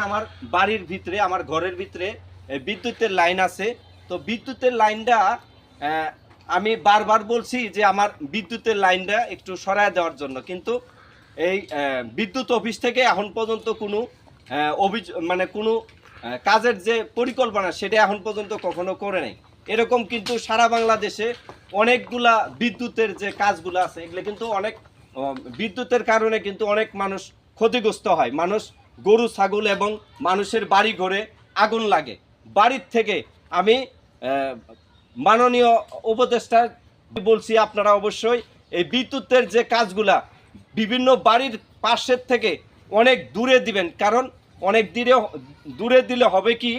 আমার বাড়ির ভিতরে আমার ঘরের ভিতরে বিদ্যুতের লাইন আছে। তো বিদ্যুতের লাইনটা আমি বারবার বলছি যে আমার বিদ্যুতের লাইনটা একটু সরায় দেওয়ার জন্য, কিন্তু এই বিদ্যুৎ অফিস থেকে এখন পর্যন্ত কোনো মানে কোনো কাজের যে পরিকল্পনা সেটা এখন পর্যন্ত কখনো করে নাই। এরকম কিন্তু সারা বাংলাদেশে অনেকগুলা বিদ্যুতের যে কাজগুলো আছে এগুলো কিন্তু অনেক বিদ্যুতের কারণে কিন্তু অনেক মানুষ ক্ষতিগ্রস্ত হয়। মানুষ গরু ছাগল এবং মানুষের বাড়ি ঘরে আগুন লাগে। বাড়ির থেকে আমি মাননীয় উপদেষ্টা বলছি, আপনারা অবশ্যই এই বিদ্যুতের যে কাজগুলা বিভিন্ন বাড়ির পাশের থেকে অনেক দূরে দিবেন। কারণ অনেক দূরে দিলে হবে কি,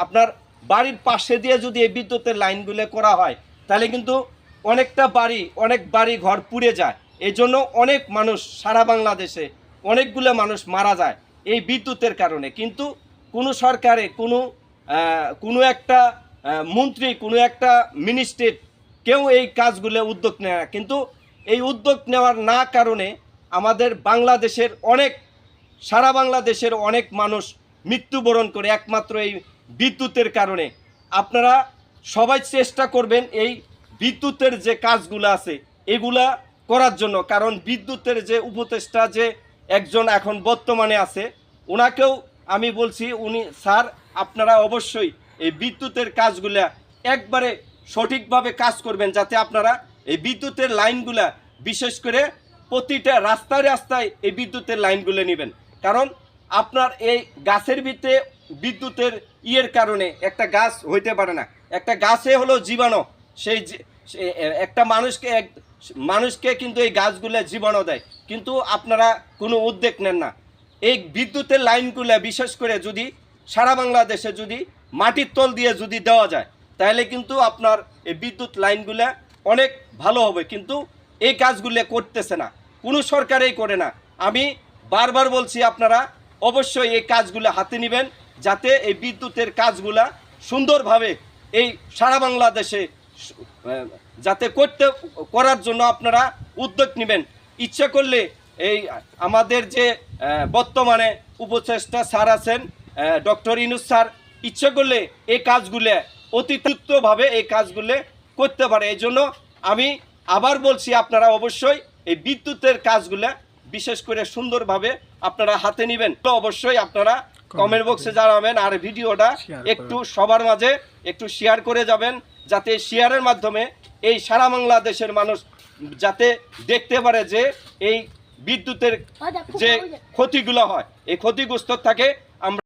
আপনার বাড়ির পাশে দিয়ে যদি এই বিদ্যুতের লাইনগুলো করা হয় তাহলে কিন্তু অনেক বাড়ি ঘর পুড়ে যায়। এই জন্য অনেক মানুষ সারা বাংলাদেশে অনেকগুলো মানুষ মারা যায় এই বিদ্যুতের কারণে। কিন্তু কোনো সরকারে কোনো একটা মন্ত্রী, কোনো একটা মিনিস্ট্রেট কেউ এই কাজগুলো উদ্যোগ নেয় না। কিন্তু এই উদ্যোগ নেওয়ার না কারণে আমাদের সারা বাংলাদেশের অনেক মানুষ মৃত্যুবরণ করে একমাত্র এই বিদ্যুতের কারণে। আপনারা সবাই চেষ্টা করবেন এই বিদ্যুতের যে কাজগুলো আছে এগুলা করার জন্য। কারণ বিদ্যুতের যে উপদেষ্টা যে একজন এখন বর্তমানে আছে, ওনাকেও আমি বলছি, উনি স্যার আপনারা অবশ্যই এই বিদ্যুতের কাজগুলা একবারে সঠিকভাবে কাজ করবেন, যাতে আপনারা এই বিদ্যুতের লাইনগুলা বিশেষ করে প্রতিটা রাস্তায় রাস্তায় এই বিদ্যুতের লাইনগুলো নেবেন। কারণ আপনার এই গাছের ভিতরে বিদ্যুতের কারণে একটা গাছ হইতে পারে না। একটা গাছে হলো জীবাণু, সেই একটা মানুষকে কিন্তু এই গাছগুলো জীবাণু দেয়। কিন্তু আপনারা কোনো উদ্যোগ নেন না। এই বিদ্যুতের লাইনগুলো বিশেষ করে যদি সারা বাংলাদেশে যদি মাটির তল দিয়ে যদি দেওয়া যায় তাহলে কিন্তু আপনার এই বিদ্যুৎ লাইনগুলো অনেক ভালো হবে। কিন্তু এই কাজগুলো করতেছে না, কোনো সরকারই করে না। আমি বারবার বলছি আপনারা অবশ্যই এই কাজগুলো হাতে নেবেন, যাতে এই বিদ্যুতের কাজগুলা সুন্দরভাবে এই সারা বাংলাদেশে যাতে করার জন্য আপনারা উদ্যোগ নেবেন। ইচ্ছা করলে এই আমাদের যে বর্তমানে উপদেষ্টা স্যার আছেন ডক্টর ইউনূস স্যার, ইচ্ছা করলে এই কাজগুলো অতি দ্রুতভাবে এই কাজগুলো করতে পারে। এই জন্য আমি আবার বলছি আপনারা অবশ্যই এই বিদ্যুতের কাজগুলো বিশেষ করে সুন্দরভাবে আপনারা হাতে নেবেন। তো অবশ্যই আপনারা কমেন্ট বক্সে জানাবেন, আর ভিডিওটা একটু সবার মাঝে একটু শেয়ার করে যাবেন, যাতে শেয়ারের মাধ্যমে এই সারা বাংলাদেশের মানুষ যাতে দেখতে পারে যে এই বিদ্যুতের যে ক্ষতিগুলো হয় এই ক্ষতিগ্রস্ত থাকে আমরা